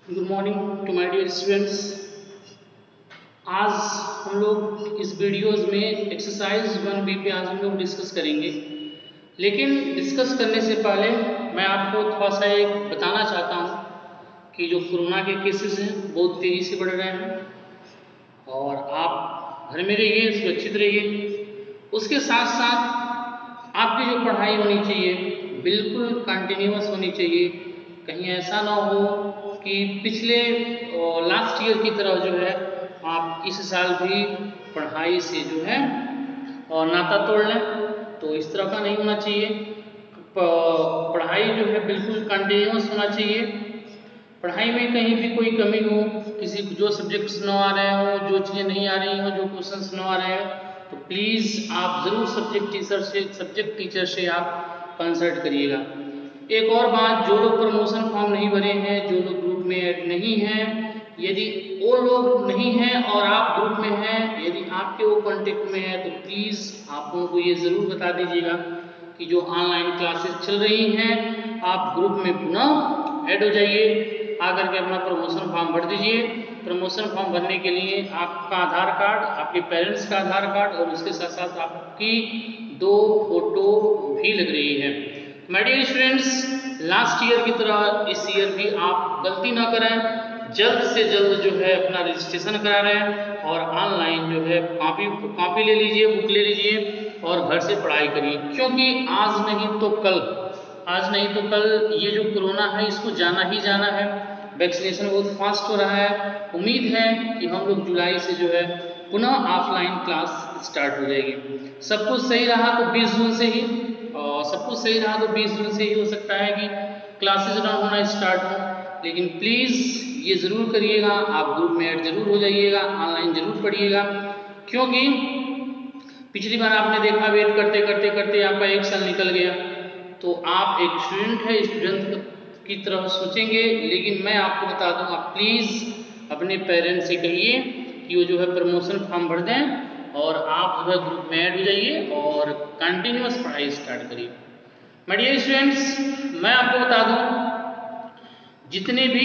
Good morning to my dear students. आज हम लोग इस वीडियोस में एक्सरसाइज 1B पे आज हम लोग डिस्कस करेंगे। लेकिन डिस्कस करने से पहले मैं आपको थोड़ा सा एक बताना चाहता हूँ कि जो कोरोना के केसेस हैं बहुत तेज़ी से बढ़ रहे हैं और आप घर में रहिए, सुरक्षित रहिए। उसके साथ साथ आपकी जो पढ़ाई होनी चाहिए बिल्कुल कंटिन्यूअस होनी चाहिए। कहीं ऐसा ना हो कि पिछले लास्ट ईयर की तरह जो है आप इस साल भी पढ़ाई से जो है नाता तोड़ लें, तो इस तरह का नहीं होना चाहिए। पढ़ाई जो है बिल्कुल कंटिन्यूअस होना चाहिए। पढ़ाई में कहीं भी कोई कमी हो, किसी जो सब्जेक्ट्स न आ रहे हो, जो चीज़ें नहीं आ रही हो, जो क्वेश्चंस न आ रहे हो, तो प्लीज़ आप ज़रूर सब्जेक्ट टीचर से आप कंसल्ट करिएगा। एक और बात, जो लोग प्रमोशन फॉर्म नहीं भरे हैं, जो लोग ग्रुप में ऐड नहीं हैं, यदि वो लोग नहीं हैं और आप ग्रुप में हैं, यदि आपके वो कॉन्टेक्ट में है, तो प्लीज़ आप उनको ये ज़रूर बता दीजिएगा कि जो ऑनलाइन क्लासेस चल रही हैं आप ग्रुप में पुनः ऐड हो जाइए। आकर के अपना प्रमोशन फॉर्म भर दीजिए। प्रमोशन फॉर्म भरने के लिए आपका आधार कार्ड, आपके पेरेंट्स का आधार कार्ड और उसके साथ साथ आपकी 2 फोटो भी लग रही है। My dear students, last year की तरह इस ईयर भी आप गलती ना करें, जल्द से जल्द जो है अपना रजिस्ट्रेशन करा रहे हैं और ऑनलाइन जो है कॉपी ले लीजिए, बुक ले लीजिए और घर से पढ़ाई करिए। क्योंकि आज नहीं तो कल ये जो कोरोना है इसको जाना ही जाना है। वैक्सीनेशन बहुत फास्ट हो रहा है। उम्मीद है कि हम लोग जुलाई से जो है पुनः ऑफलाइन क्लास स्टार्ट हो जाएगी। सब कुछ सही रहा तो 20 जून से ही हो सकता है कि क्लासेज ना होना स्टार्ट हो। लेकिन प्लीज़ ये ज़रूर करिएगा, आप ग्रुप में ऐड जरूर हो जाइएगा, ऑनलाइन जरूर पढ़िएगा। क्योंकि पिछली बार आपने देखा वेट करते करते करते आपका 1 साल निकल गया। तो आप एक स्टूडेंट की तरह सोचेंगे। लेकिन मैं आपको बता दूं, आप प्लीज़ अपने पेरेंट्स से कहिए कि वो जो है प्रमोशन फॉर्म भर दें और आप जो है ग्रुप में ऐड हो जाइए और कंटिन्यूअस पढ़ाई स्टार्ट करिए। माय डियर स्टूडेंट्स, मैं आपको बता दूं जितने भी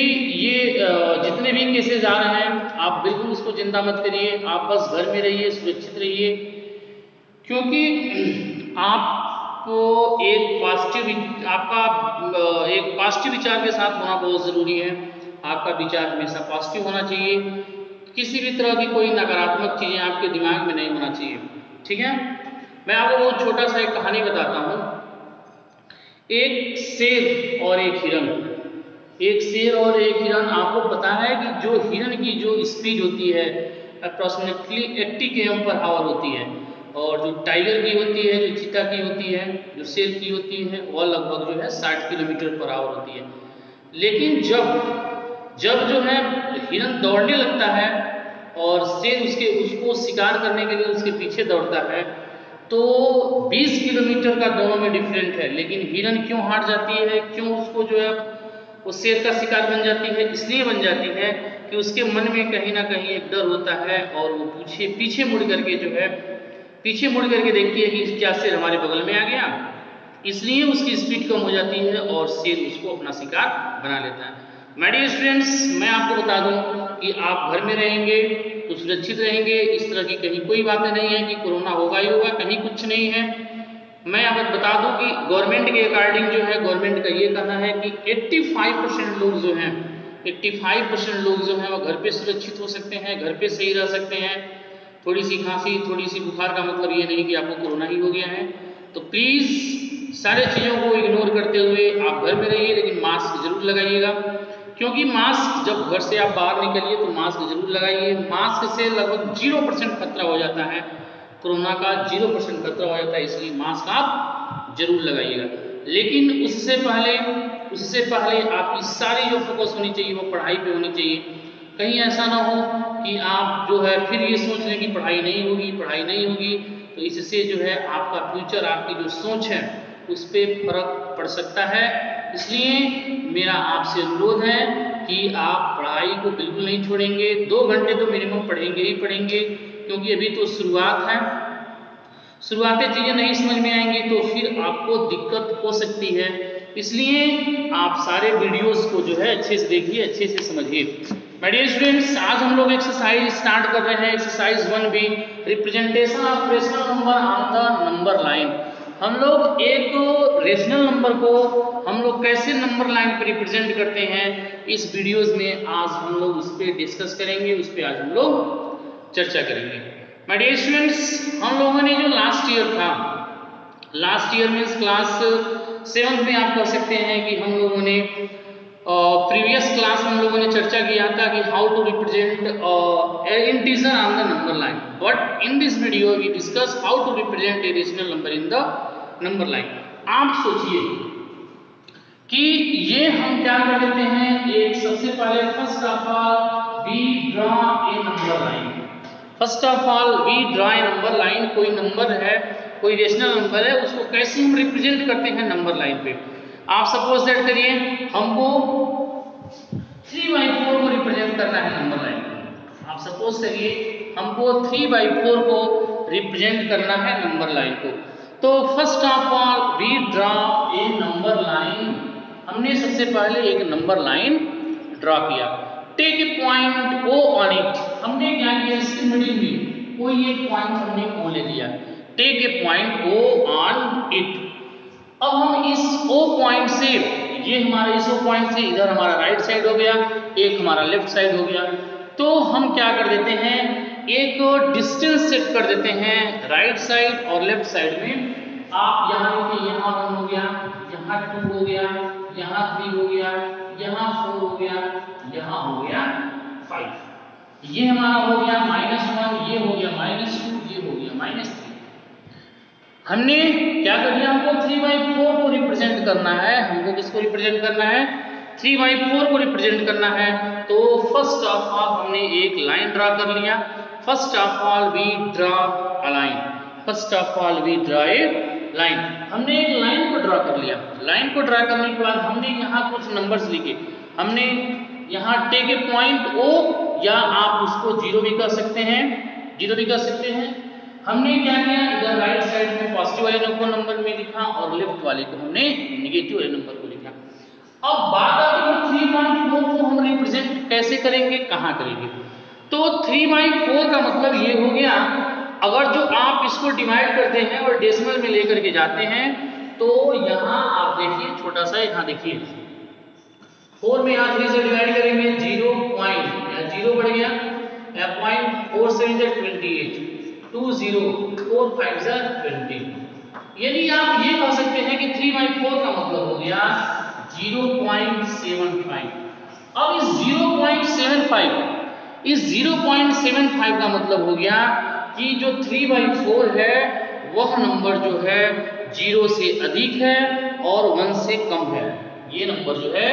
केसेस आ रहे हैं आप बिल्कुल उसको चिंता मत करिए। आप बस घर में रहिए, सुरक्षित रहिए। क्योंकि आपको एक पॉजिटिव विचार के साथ होना बहुत ज़रूरी है। आपका विचार हमेशा पॉजिटिव होना चाहिए। किसी भी तरह की कोई नकारात्मक चीज़ें आपके दिमाग में नहीं होना चाहिए। ठीक है, मैं आपको बहुत छोटा सा एक कहानी बताता हूँ। एक शेर और एक हिरन। आपको पता है कि जो हिरन की जो स्पीड होती है अप्रॉक्सीमेटली 80 km/h होती है और जो टाइगर की होती है, जो चीता की होती है, जो शेर की होती है, वह लगभग जो है 60 km/h होती है। लेकिन जब जो है हिरन दौड़ने लगता है और शेर उसको शिकार करने के लिए उसके पीछे दौड़ता है, तो 20 किलोमीटर का दोनों में डिफरेंट है। लेकिन हिरन क्यों हार जाती है, क्यों उसको जो है वो शेर का शिकार बन जाती है? इसलिए बन जाती है कि उसके मन में कहीं ना कहीं एक डर होता है और वो पीछे मुड़ करके देखती है कि क्या शेर हमारे बगल में आ गया। इसलिए उसकी स्पीड कम हो जाती है और शेर उसको अपना शिकार बना लेता है। माय डियर स्टूडेंट्स, मैं आपको बता दूं कि आप घर में रहेंगे तो सुरक्षित रहेंगे। इस तरह की कहीं कोई बातें नहीं है कि कोरोना होगा ही होगा, कहीं कुछ नहीं है। मैं आपको बता दूं कि गवर्नमेंट के अकॉर्डिंग जो है, गवर्नमेंट का ये कहना है कि 85% लोग जो हैं 85% लोग जो हैं वो घर पे सुरक्षित हो सकते हैं, घर पे सही रह सकते हैं। थोड़ी सी खांसी, थोड़ी सी बुखार का मतलब ये नहीं कि आपको कोरोना ही हो गया है। तो प्लीज़ सारे चीज़ों को इग्नोर करते हुए आप घर में रहिए, लेकिन मास्क जरूर लगाइएगा। क्योंकि मास्क, जब घर से आप बाहर निकलिए तो मास्क जरूर लगाइए। मास्क से लगभग 0% खतरा हो जाता है, कोरोना का 0% खतरा हो जाता है। इसलिए मास्क आप जरूर लगाइएगा। लेकिन उससे पहले आपकी सारी जो फोकस होनी चाहिए वो पढ़ाई पे होनी चाहिए। कहीं ऐसा ना हो कि आप जो है फिर ये सोच लें कि पढ़ाई नहीं होगी। तो इससे जो है आपका फ्यूचर, आपकी जो सोच है उस पर फर्क पड़ सकता है। इसलिए मेरा आपसे अनुरोध है कि आप पढ़ाई को बिल्कुल नहीं छोड़ेंगे। 2 घंटे तो मिनिमम पढ़ेंगे ही पढ़ेंगे। क्योंकि अभी तो शुरुआत है, शुरुआती चीज़ें नहीं समझ में आएंगी तो फिर आपको दिक्कत हो सकती है। इसलिए आप सारे वीडियोस को जो है अच्छे से देखिए, अच्छे से समझिए। माय डियर स्टूडेंट्स, आज हम लोग एक्सरसाइज स्टार्ट कर रहे हैं। Exercise 1B, representation of rational number on the number line. हम लोग एक रेशनल नंबर को हम लोग कैसे नंबर लाइन पर रिप्रेजेंट करते हैं, इस वीडियोस में आज हम लोग उस पर डिस्कस करेंगे, उस पर आज हम लोग चर्चा करेंगे। माय डियर स्टूडेंट्स, हम लोगों ने जो लास्ट ईयर था, लास्ट ईयर मीन्स क्लास 7 में आप कह सकते हैं कि हम लोगों ने प्रीवियस क्लास हम लोगों ने चर्चा किया था कि how to represent integer on the number line, but in this video we discuss how to represent a rational number in the number line. आप सोचिए कि ये हम क्या कर लेते हैं, एक सबसे पहले first of all we draw a number line. First of all we draw a number line. कोई नंबर है, कोई रेशनल नंबर है, उसको कैसे हम रिप्रेजेंट करते हैं नंबर लाइन पे। आप सपोज दैट करिए हमको 3/4 को रिप्रेजेंट करना है नंबर लाइन पे। आप सपोज करिए हमको 3/4 को रिप्रेजेंट करना है नंबर लाइन को। तो first of all we draw a number line. हमने सबसे पहले एक नंबर लाइन ड्रा किया। Take a point O on it. हमने क्या किया, इसके मिडिल में कोई एक पॉइंट हमने O ले लिया। Take a point O on it. अब हम इस O पॉइंट से, ये हमारे इस O पॉइंट से इधर हमारा राइट साइड हो गया, एक हमारा लेफ्ट साइड हो गया। तो हम क्या कर देते हैं, एक डिस्टेंस सेट कर देते हैं राइट साइड और लेफ्ट साइड में। आप यहाँ देखिए, यहाँ 1 हो गया, यहाँ 2 हो गया, यहाँ 3 हो गया, यहाँ 4 हो गया, यहाँ हो गया 5। ये हमारा हो गया -1, ये हो गया -2, ये हो गया -3। हमने क्या कर दिया, हमको 3/4 को रिप्रेजेंट करना है। हमको किसको रिप्रेजेंट करना है, 3/4 को रिप्रेजेंट करना है। तो फर्स्ट ऑफ ऑल हमने एक लाइन ड्रा कर लिया। First of all we draw a line. First of all we draw a line. हमने एक लाइन को ड्रा कर लिया। लाइन को ड्रा करने के बाद हमने यहाँ कुछ नंबर्स लिखे। हमने यहाँ टेक ए पॉइंट O, या आप उसको 0 भी कर सकते हैं, 0 भी कर सकते हैं। हमने क्या किया, इधर राइट साइड में पॉजिटिव वाले नंबर में लिखा और लेफ्ट वाले को हमने नेगेटिव वाले नंबर को लिखा। अब बात आती है 3/4 को हम रिप्रेजेंट कैसे करेंगे, कहाँ करेंगे। तो 3/4 का मतलब ये हो गया, अगर जो आप इसको डिवाइड करते हैं और डेसिमल में लेकर के जाते हैं, तो यहाँ आप देखिए छोटा सा, यहाँ देखिए 4 में यहाँ 3 से डिवाइड करेंगे, 0 पॉइंट या 0 बढ़ गया, या 0.4 से 28, 2 0 4 5 20। यानी आप ये कह सकते हैं कि 3/4 का मतलब हो गया 0.75। अब इस 0.75 का मतलब हो गया कि जो 3/4 है वह नंबर जो है 0 से अधिक है और 1 से कम है। ये नंबर जो है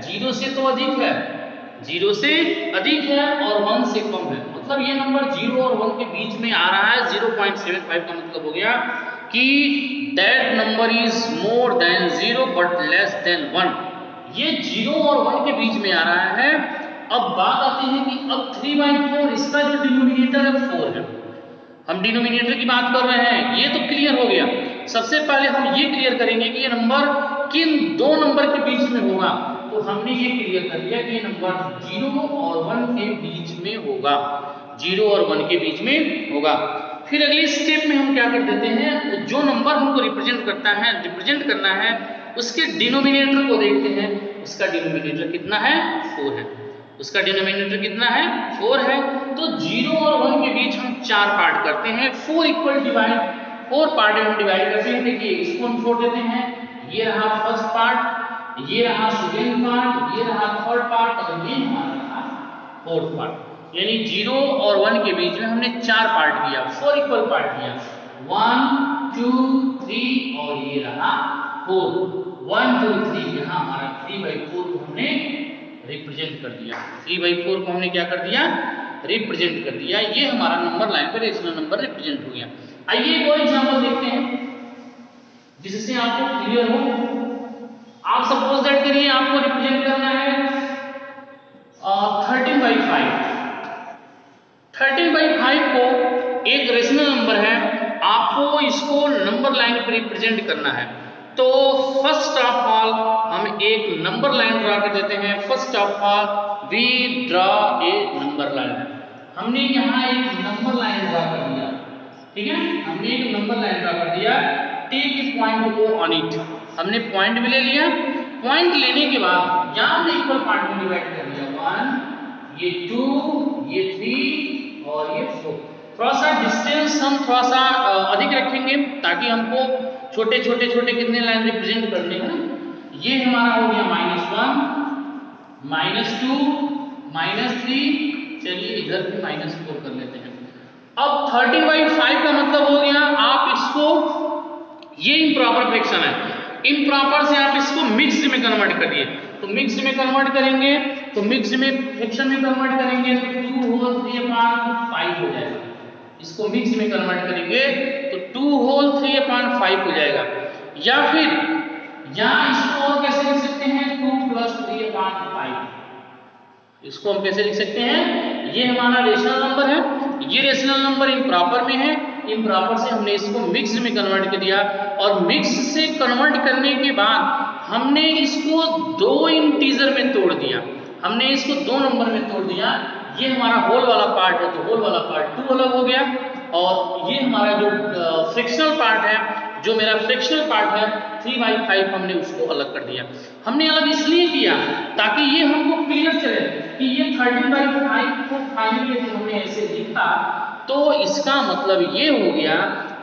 0 से तो अधिक है, 0 से अधिक है और 1 से कम है। मतलब ये नंबर 0 और 1 के बीच में आ रहा है। 0.75 का मतलब हो गया कि that number is more than 0 but less than 1। ये 0 और 1 के बीच में आ रहा है। अब बात आती है कि अब 3/4, इसका जो डिनोमिनेटर है 4 है। हम डिनोमिनेटर की बात कर रहे हैं, ये तो क्लियर हो गया। सबसे पहले हम ये क्लियर करेंगे कि ये नंबर किन दो नंबर के बीच में होगा। तो हमने ये क्लियर कर लिया कि ये नंबर 0 और 1 के बीच में होगा, 0 और 1 के बीच में होगा। फिर अगले स्टेप में हम क्या कर देते हैं, जो नंबर हमको रिप्रेजेंट करना है उसके डिनोमिनेटर को देखते हैं। उसका डिनोमिनेटर कितना है, 4 है। उसका डिनोमिनेटर कितना है, 4 है। तो 0 और 1 के बीच हम 4 पार्ट करते हैं। 4 पार्ट में हम डिवाइड करते हैं। देखिए इसको हम छोड़ देते हैं, ये रहा फर्स्ट पार्ट, ये रहा सेकेंड पार्ट, ये रहा थर्ड पार्ट और ये हमारा रहा फोर्थ पार्ट। यानी 0 और 1 के बीच में हमने 4 पार्ट किया, 4 इक्वल पार्ट किया, 1 2 3 और ये रहा 4। 1 2 3, यहाँ हमारा 3/4 को हमने रिप्रेजेंट कर दिया। 3/4 को हमने क्या कर दिया, रिप्रेजेंट कर दिया। ये हमारा नंबर लाइन पर रेशनल नंबर रिप्रेजेंट हो गया। आइए एक और एग्जांपल देखते हैं जिससे आपको क्लियर हो। आप सपोज दैट करिए आपको रिप्रेजेंट करना है 13/5। 13/5 को एक रेशनल नंबर है, आपको इसको नंबर लाइन पर रिप्रेजेंट करना है। तो फर्स्ट ऑफ ऑल हम एक नंबर लाइन ड्रा कर देते हैं। First of all we draw a number line. हमने यहाँ एक नंबर लाइन ड्रा कर दिया, ठीक है, हमने एक नंबर लाइन ड्रा कर दिया। Take a point O on it, हमने पॉइंट भी ले लिया। पॉइंट लेने के बाद यहाँ हमने इक्वल पार्ट में डिवाइड कर दिया, 1 ये 2 ये 3 और ये 4। थोड़ा सा डिस्टेंस हम थोड़ा सा अधिक रखेंगे ताकि हमको छोटे छोटे छोटे कितने लाइन रिप्रेजेंट करने हैं। ये हमारा हो गया -1 -2 -3, चलिए इधर भी -4 कर लेते हैं। अब 13/5 का मतलब हो गया, आप इसको, ये इम्प्रॉपर फ्रैक्शन है, इम्प्रॉपर से आप इसको मिक्स्ड में कन्वर्ट करिए। तो मिक्स्ड में कन्वर्ट करेंगे तो मिक्स्ड में फ्रैक्शन में कन्वर्ट करेंगे तो 2 होल 3/5 हो जाएगा। इसको मिक्स में कन्वर्ट करेंगे तो 2 होल 3/5 हो जाएगा। या फिर यहाँ इसको और कैसे लिख सकते हैं, 2 + 3/5। इसको हम कैसे लिख सकते हैं, ये हमारा रेशनल नंबर है, ये रेशनल नंबर इम्प्रॉपर में है, इम्प्रॉपर से हमने इसको मिक्स में कन्वर्ट कर दिया। और मिक्स से कन्वर्ट करने के बाद हमने इसको 2 इंटीजर में तोड़ दिया, हमने इसको 2 नंबर में तोड़ दिया। ये हमारा होल वाला पार्ट है तो होल वाला पार्ट 2 अलग हो गया, और ये हमारा जो फ्रैक्शनल पार्ट है, जो मेरा फ्रैक्शनल पार्ट है 3/5, हमने उसको अलग कर दिया। हमने अलग इसलिए किया ताकि ये हमको क्लियर चले कि ये 13/5 को फाइनली हमने ऐसे लिखा तो इसका मतलब ये हो गया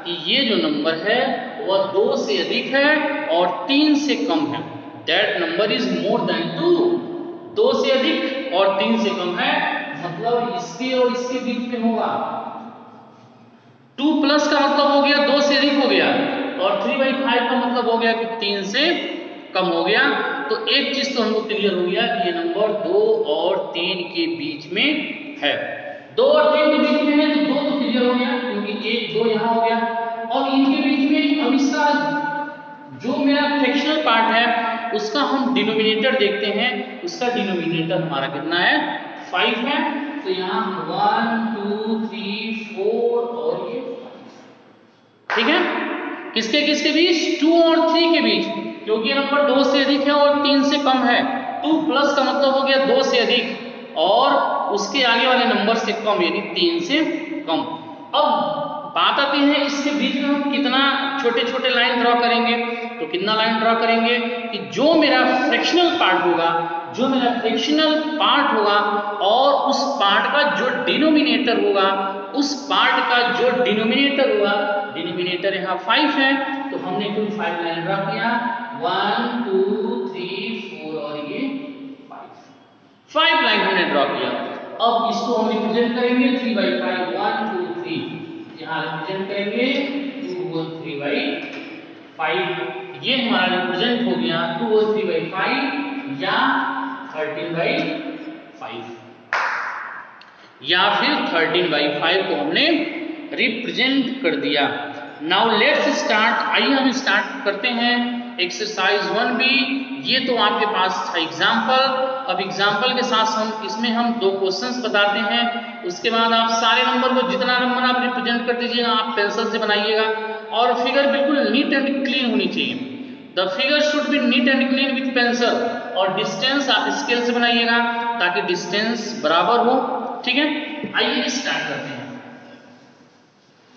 कि ये जो नंबर है वह 2 से अधिक है और 3 से कम है। That number is more than 2, 2 से अधिक और 3 से कम है, मतलब इसके और इसके बीच में होगा। 2 प्लस का मतलब हो गया 2 से अधिक हो गया, और 3/5 का मतलब हो गया कि 3 से कम हो गया। तो एक चीज तो हमको क्लियर हो गया कि ये नंबर 2 और 3 के बीच में है। 2 और 3 के बीच में है तो 2 तो क्लियर हो गया क्योंकि 1 2 यहाँ हो गया, और इनके बीच में अब इसका जो मेरा फ्रैक्शनल पार्ट है उसका हम डिनोमिनेटर देखते हैं। उसका डिनोमिनेटर हमारा कितना है, 5 है। तो यहाँ 1 2 3 4 और ये 5, ठीक है। किसके किसके बीच, 2 और 3 के बीच, क्योंकि नंबर 2 से अधिक है और 3 से कम है। 2 प्लस का मतलब हो गया 2 से अधिक और उसके आगे वाले नंबर से कम, यानी 3 से कम। अब बात आती है इसके बीच में हम कितना छोटे छोटे लाइन ड्रॉ करेंगे। तो कितना लाइन ड्रॉ करेंगे कि जो मेरा फ्रैक्शनल पार्ट होगा, जो मेरा फ्रैक्शनल पार्ट होगा और उस पार्ट का जो डिनोमिनेटर होगा, उस पार्ट का जो डिनोमिनेटर होगा, डिनोमिनेटर यहाँ 5 है तो हमने कुल 5 लाइन ड्रॉ किया, 1 2 3 4 और ये 5 लाइन हमने ड्रॉ किया। अब इसको हम रिप्रेजेंट करेंगे 3/5, 1 2 3, यहाँ रिप्रेजेंट करेंगे 2 और 3/5। ये हमारा रिप्रेजेंट हो गया 2 और 3/5 या 13/5, या फिर 13/5 को हमने रिप्रेजेंट कर दिया। नाउ लेट्स स्टार्ट, आइए हम स्टार्ट करते हैं एक्सरसाइज 1B। ये तो आपके पास था एग्जाम्पल। अब एग्जाम्पल के साथ इसमें हम 2 क्वेश्चंस बताते हैं, उसके बाद आप सारे नंबर को, जितना नंबर आप रिप्रेजेंट कर दीजिएगा, आप पेंसिल से बनाइएगा और फिगर बिल्कुल नीट एंड क्लीन होनी चाहिए। The figure should be neat and clean with pencil, और डिस्टेंस आप स्केल से बनाइएगा ताकि डिस्टेंस बराबर हो, ठीक है। आइए स्टार्ट करते हैं।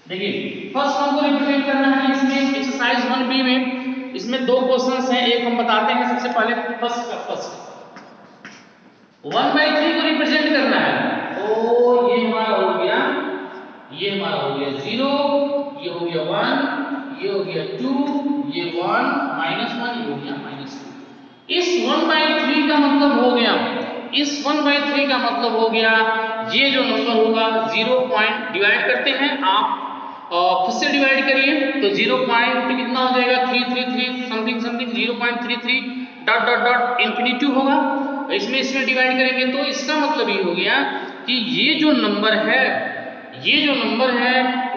देखिए फर्स्ट हमको रिप्रेजेंट करना है इसमें एक्सरसाइज 1B में। इसमें 2 क्वेश्चंस हैं, एक हम बताते हैं सबसे पहले फर्स्ट 1/3 को रिप्रेजेंट करना है। तो ये हमारा हो गया 0, ये हो गया 1, ये हो गया 2, ये 1 -1, ये हो गया -2। इस 1/3 का मतलब हो गया, इस 1/3 का मतलब हो गया ये जो नंबर होगा 0 पॉइंट डिवाइड करते हैं आप, खुद से डिवाइड करिए तो 0 पॉइंट कितना हो जाएगा 333 something 0.33 dot dot dot infinity होगा। इसमें डिवाइड करेंगे तो इसका मतलब ये हो गया कि ये जो नंबर है,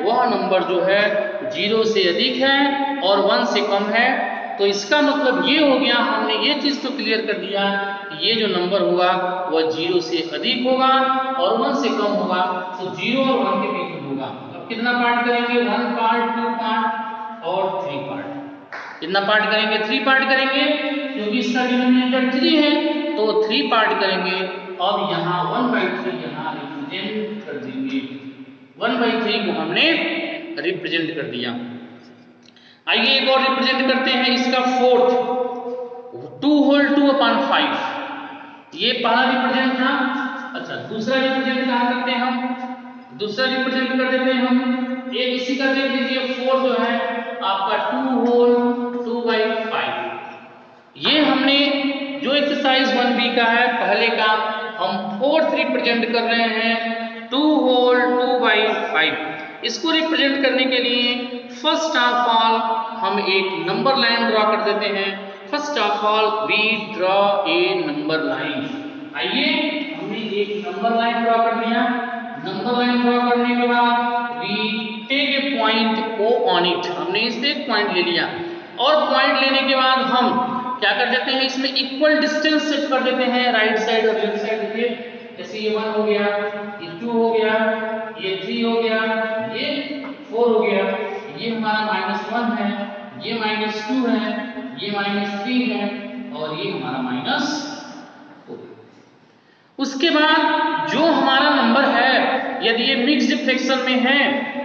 वह नंबर जो है 0 से अधिक है और 1 से कम है। तो इसका मतलब ये हो गया, हमने ये चीज तो क्लियर कर दिया कि ये जो नंबर होगा वह 0 से अधिक होगा और 1 से कम होगा। तो 0 और 1 के बीच में होगा। अब कितना पार्ट करेंगे, 1 पार्ट, 2 पार्ट और 3 पार्ट। कितना पार्ट करेंगे? 3 पार्ट करेंगे, क्योंकि इसका डिनोमिनेटर 3 है तो 3 पार्ट करेंगे। अब यहाँ 1/3 यहाँ रिप्रेजेंट कर देंगे, 1/3 को हमने रिप्रेजेंट कर दिया। आइए एक और रिप्रेजेंट करते हैं, इसका फोर्थ 2 होल 2/5, ये पहला रिप्रेजेंट था। अच्छा, दूसरा रिप्रेजेंट कहाँ करते हैं हम? दूसरा रिप्रेजेंट कर देते हैं हम एक इसी का देख लीजिए, 4 जो है आपका 2 होल 2/5। ये हमने जो एक्सरसाइज 1B का है पहले का, हम फोर्थ रिप्रेजेंट कर रहे हैं 2 होल 2/5। इसको रिप्रेजेंट करने के लिए फर्स्ट ऑफ ऑल हम एक नंबर लाइन ड्रॉ कर देते हैं। First of all we draw a number line. आइए हमने एक नंबर लाइन ड्रॉ कर दिया। नंबर लाइन ड्रॉ करने के बाद we take a point O on it, हमने इससे एक पॉइंट ले लिया और पॉइंट लेने के बाद हम क्या कर देते हैं, इसमें इक्वल डिस्टेंस सेट कर देते हैं राइट साइड और लेफ्ट साइड। देखिए जैसे ये 1 हो गया, ये 2 हो गया, ये 3 हो गया, ये 4 हो गया, ये हमारा -1 है, ये -2 है, ये -3 है और ये हमारा -4। उसके बाद जो हमारा नंबर है, यदि ये मिक्स्ड फ्रैक्शन में है,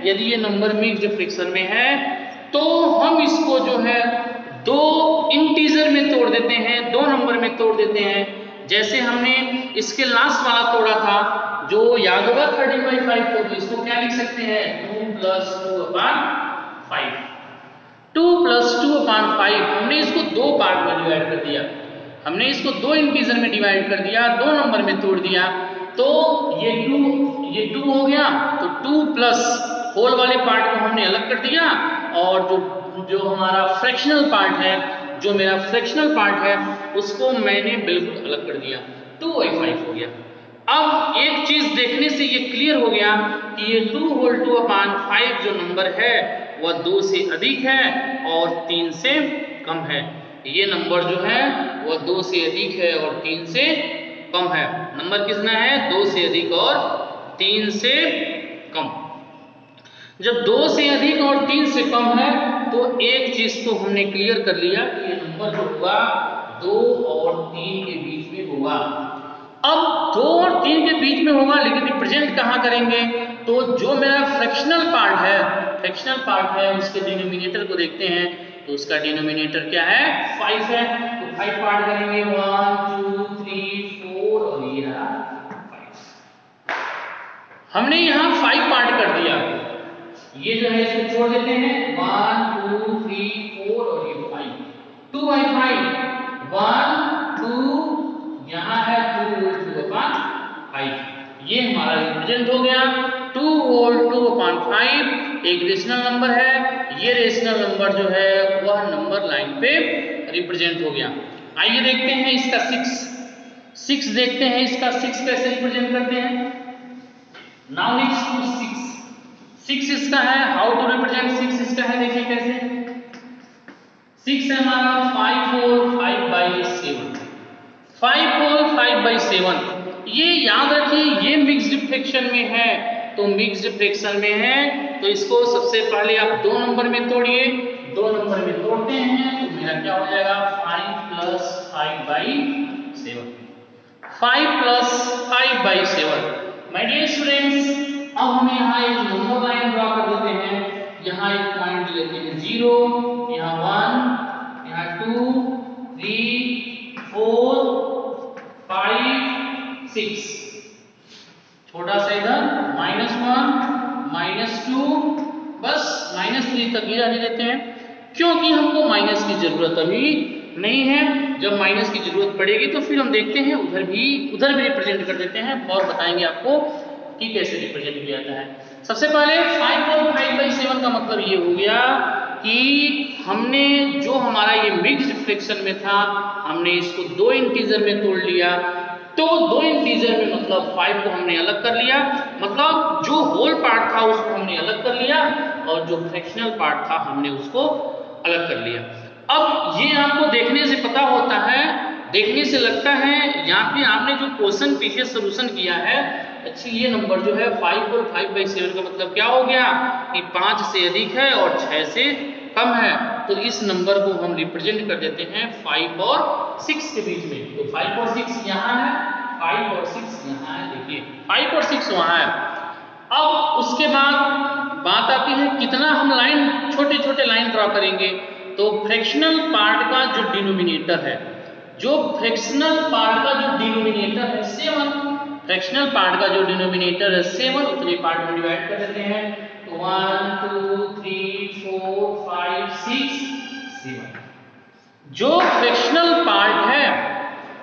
यदि ये नंबर मिक्स्ड फ्रैक्शन में है तो हम इसको जो है 2 इंटीजर में तोड़ देते हैं, 2 नंबर में तोड़ देते हैं। जैसे हमने इसके लास्ट वाला तोड़ा था, जो याद होगा 13/5 को, तो इसको क्या लिख सकते हैं 2 + 2/5। 2 + 2/5 हमने इसको 2 पार्ट में डिवाइड कर दिया, हमने इसको 2 इंटीजर में डिवाइड कर दिया, 2 नंबर में तोड़ दिया। तो ये 2 हो गया, तो 2 प्लस होल वाले पार्ट को हमने अलग कर दिया और जो हमारा फ्रैक्शनल पार्ट है, जो मेरा फ्रैक्शनल पार्ट है उसको मैंने बिल्कुल अलग कर दिया, 2/5 हो गया। अब एक चीज देखने से ये क्लियर हो गया कि ये 2 होल 2/5 जो नंबर है वह 2 से अधिक है और 3 से कम है। ये नंबर जो है वह 2 से अधिक है और 3 से कम है। नंबर कितना है? 2 से अधिक और 3 से कम। जब 2 से अधिक और 3 से कम है तो एक चीज तो हमने क्लियर कर लिया कि ये नंबर जो होगा 2 और 3 के बीच में होगा। अब 2 और 3 के बीच में होगा, लेकिन रिप्रेजेंट कहाँ करेंगे? तो जो मेरा फ्रैक्शनल पार्ट है उसके डिनोमिनेटर को देखते हैं, तो उसका डिनोमिनेटर क्या है? 5 है, तो 5 पार्ट करेंगे, 1 2 3 4 और ये रहा 5। हमने यहाँ 5 पार्ट कर दिया, ये जो है इसको छोड़ देते हैं, 1 2 3 4 और ये 5, 2/5 1 2 यहाँ है 2/5, ये हमारा रिप्रेजेंट हो गया। 2 होल 2/5 एक रेशनल नंबर है, ये रेशनल नंबर जो है वह नंबर लाइन पे रिप्रेजेंट हो गया। आइए देखते हैं इसका 6 देखते हैं, इसका 6 कैसे रिप्रेजेंट करते हैं। नाउ नेक्स्ट टू 6 इसका है, हाउ टू रिप्रेजेंट 6 इसका है, देखिए कैसे। 6 है हमारा 5 होल 5/7, 5 होल 5/7। ये याद रखिए ये मिक्स्ड फ्रैक्शन में है, तो मिक्स्ड फ्रैक्शन में है तो इसको सबसे पहले आप 2 नंबर में तोड़िए, 2 नंबर में तोड़ते हैं तो मेरा क्या हो जाएगा 5 + 5/7, 5 + 5/7। माय डियर स्टूडेंट्स, अब हम यहाँ एक नंबर लाइन ड्रॉ कर देते हैं। यहाँ एक पॉइंट लेते हैं 0, यहाँ 1, यहाँ 2 3 4 5 6, छोटा सा इधर -1 -2, बस -3 तक ही रहने देते हैं, क्योंकि हमको माइनस की जरूरत अभी नहीं है। जब माइनस की जरूरत पड़ेगी तो फिर हम देखते हैं उधर भी रिप्रेजेंट कर देते हैं और बताएंगे आपको कि कैसे रिप्रेजेंट किया जाता है। सबसे पहले 5 और 5/7 का मतलब ये हो गया कि हमने जो हमारा ये मिक्स्ड फ्रैक्शन में था, हमने इसको 2 इंटीजर में तोड़ लिया, तो 2 इंटीजर में मतलब 5 को हमने अलग कर लिया, मतलब जो होल पार्ट था उसको हमने अलग कर लिया और जो फ्रैक्शनल पार्ट था हमने उसको अलग कर लिया। अब ये आपको देखने से पता होता है, देखने से लगता है यहाँ पे आपने जो क्वेश्चन पीछे सोल्यूशन किया है, अच्छा ये नंबर जो है 5 और 5/7 का मतलब क्या हो गया कि 5 से अधिक है और 6 से कम है, तो इस नंबर को हम रिप्रेजेंट कर देते हैं 5 और 6 के बीच में। तो 5 और 6 यहाँ है, 5 और 6 यहाँ है, देखिए 5 और 6 वहाँ है। अब उसके बाद बात आती है कितना हम लाइन छोटे छोटे लाइन ड्रॉ करेंगे। तो फ्रैक्शनल पार्ट का जो डिनोमिनेटर है, जो फ्रैक्शनल पार्ट का जो डिनोमिनेटर है 7, फ्रैक्शनल पार्ट का जो डिनोमिनेटर है 7, उतने पार्ट में डिवाइड कर देते हैं। तो 1 2 3 4 5 6 7। जो फ्रैक्शनल पार्ट है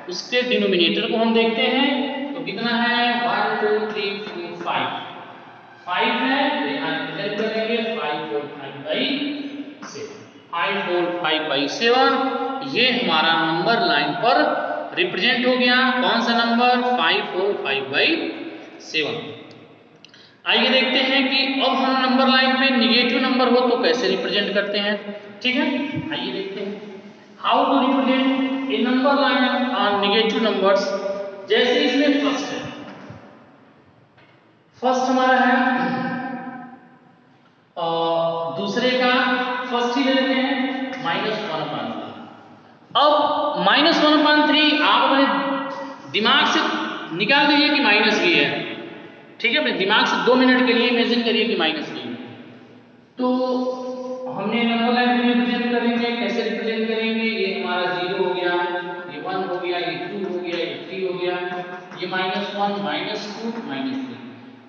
उसके डिनोमिनेटर को हम देखते हैं, तो कितना है 1 2 3 4 5 है, तो यहाँ रिप्रेजेंट करेंगे 5 4 5 by 7, 5 4 5 by 7। ये हमारा नंबर लाइन पर रिप्रेजेंट हो गया। कौन सा नंबर 5 4 5 by 7। आइए देखते हैं कि अब हम नंबर लाइन पे निगेटिव नंबर हो तो कैसे रिप्रेजेंट करते हैं। ठीक है, आइए देखते हैं how to represent a number line on negative numbers. जैसे इसमें फर्स्ट है, फर्स्ट हमारा है दूसरे का फर्स्ट ही ले लेते हैं -1/3। अब -1/3 आप अपने दिमाग से निकाल दीजिए कि माइनस भी है। ठीक है, अपने दिमाग से 2 मिनट के लिए इमेजिन करिए कि माइनस भी है। तो हमने नंबर लाइन में रिप्रेजेंट करेंगे, कैसे रिप्रेजेंट करेंगे, ये हमारा 0 हो गया, ये 1 हो गया, ये 2 हो गया, ये 3 हो गया, ये -1 -2 -3।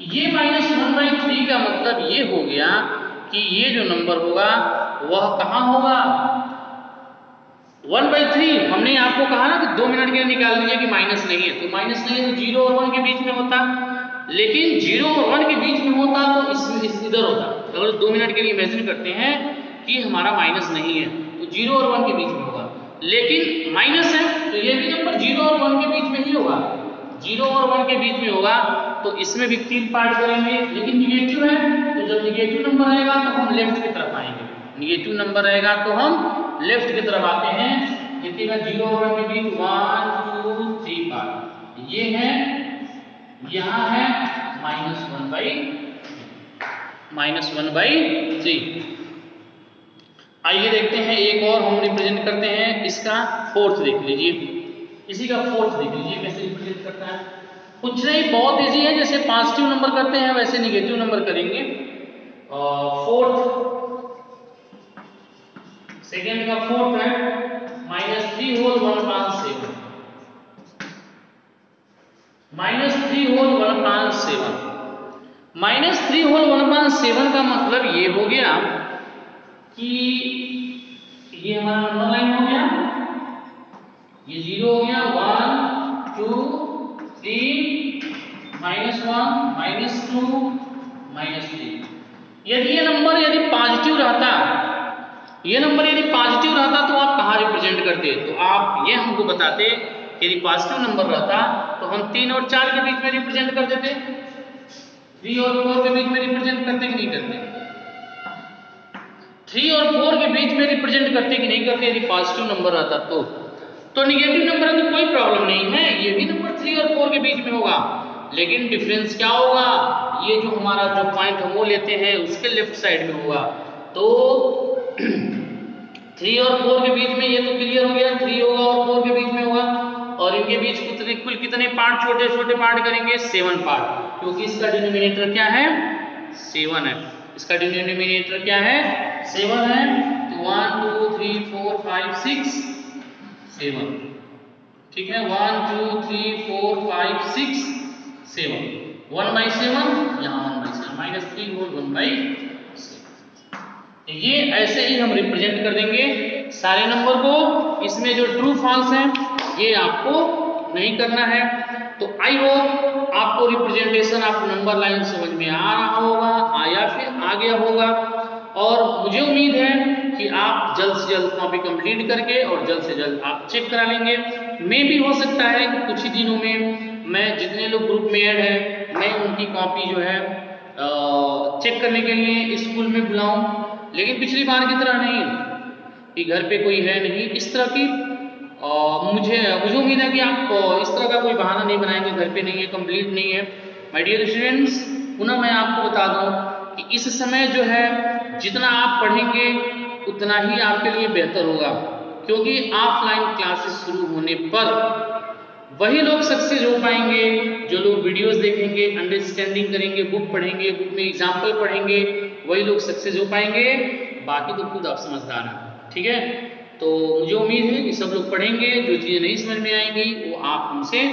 ये -1/3 का मतलब ये हो गया कि ये जो नंबर होगा वह कहाँ होगा 1/3। हमने आपको कहा ना कि 2 मिनट के लिए निकाल दीजिए कि माइनस नहीं है, तो माइनस नहीं है तो 0 और 1 के बीच में होता, लेकिन 0 और 1 के बीच में होता तो इसमें इधर होता। अगर 2 मिनट के लिए इमेजिन करते हैं कि हमारा माइनस नहीं है तो 0 और 1 के बीच में होगा, लेकिन माइनस है तो ये भी नंबर 0 और 1 के बीच में ही होगा, 0 और 1 के बीच में होगा। तो इसमें भी 3 पार्ट करेंगे, लेकिन निगेटिव है तो जब निगेटिव नंबर आएगा तो हम लेफ्ट की तरफ आएंगे, निगेटिव नंबर रहेगा तो हम लेफ्ट की तरफ आते हैं। देखिएगा 0 और 1 के बीच 1 2 3 पार्ट, ये है, यहाँ है -1/3। आइए देखते हैं एक और हम रिप्रेजेंट करते हैं, इसका फोर्थ देख लीजिए, इसी का फोर्थ देख लीजिए कैसे रिप्रेजेंट करता है। कुछ नहीं, बहुत इजी है, जैसे पॉजिटिव नंबर करते हैं वैसे निगेटिव नंबर करेंगे। फोर्थ, सेकेंड का फोर्थ है -3 होल 1/7, -3 होल 1/7। -3 होल 1/7 का मतलब ये हो गया कि ये हमारा नंबर लाइन हो गया, ये 0 हो गया, 1 2 3 -1 -2 -3। यदि ये नंबर यदि पॉजिटिव रहता, ये नंबर यदि पॉजिटिव रहता तो आप कहाँ रिप्रेजेंट करते, तो आप ये हमको बताते। यदि पॉजिटिव नंबर रहता तो हम 3 और 4 के बीच में रिप्रेजेंट कर देते, 3 और 4 के बीच में रिप्रेजेंट करते कि नहीं करते, 3 और 4 के बीच में रिप्रेजेंट करते कि नहीं करते यदि पॉजिटिव नंबर रहता तो निगेटिव नंबर है तो कोई प्रॉब्लम नहीं है, ये भी नंबर 3 और 4 के बीच में होगा, लेकिन डिफरेंस क्या होगा, ये जो हमारा जो पॉइंट हम वो लेते हैं उसके लेफ्ट साइड में होगा। तो 3 और 4 के बीच में ये तो क्लियर हो गया, 3 होगा और 4 के बीच में होगा, और इनके बीच कुल कितने पार्ट, छोटे छोटे पार्ट करेंगे 7 पार्ट, क्योंकि इसका डिनोमिनेटर क्या है 7 है, इसका डिनोमिनेटर क्या है 7 है। तो 1 2 3 4 5 6 7, ठीक है, 1 2 3 4 5 6 7, 1/7 यहाँ 1/7, -3 होल 1/7। ये ऐसे ही हम रिप्रेजेंट कर देंगे सारे नंबर को। इसमें जो ट्रू फॉल्स है ये आपको नहीं करना है। तो आई होप आपको रिप्रेजेंटेशन ऑफ नंबर लाइन समझ में आ रहा होगा या फिर आ गया होगा, और मुझे उम्मीद है कि आप जल्द से जल्द कॉपी कंप्लीट करके और जल्द से जल्द आप चेक करा लेंगे। मे भी हो सकता है कि कुछ ही दिनों में मैं जितने लोग ग्रुप में ऐड है मैं उनकी कॉपी जो है चेक करने के लिए स्कूल में बुलाऊं, लेकिन पिछली बार की तरह नहीं कि घर पे कोई है नहीं, इस तरह की मुझे उम्मीद है कि आप इस तरह का कोई बहाना नहीं बनाएंगे, घर पे नहीं है, कंप्लीट नहीं है। माय डियर स्टूडेंट्स, पुनः मैं आपको बता दूं कि इस समय जो है जितना आप पढ़ेंगे उतना ही आपके लिए बेहतर होगा, क्योंकि ऑफलाइन क्लासेस शुरू होने पर वही लोग सक्सेस हो पाएंगे जो लोग वीडियोस देखेंगे, अंडरस्टैंडिंग करेंगे, बुक पढ़ेंगे, बुक में एग्जाम्पल पढ़ेंगे, वही लोग सक्सेस हो पाएंगे। बाकी तो खुद आप समझदार हैं, ठीक है। तो मुझे उम्मीद है कि सब लोग पढ़ेंगे, जो चीज़ें नहीं समझ में आएंगी वो आप हमसे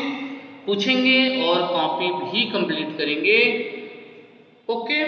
पूछेंगे और कॉपी भी कंप्लीट करेंगे। ओके।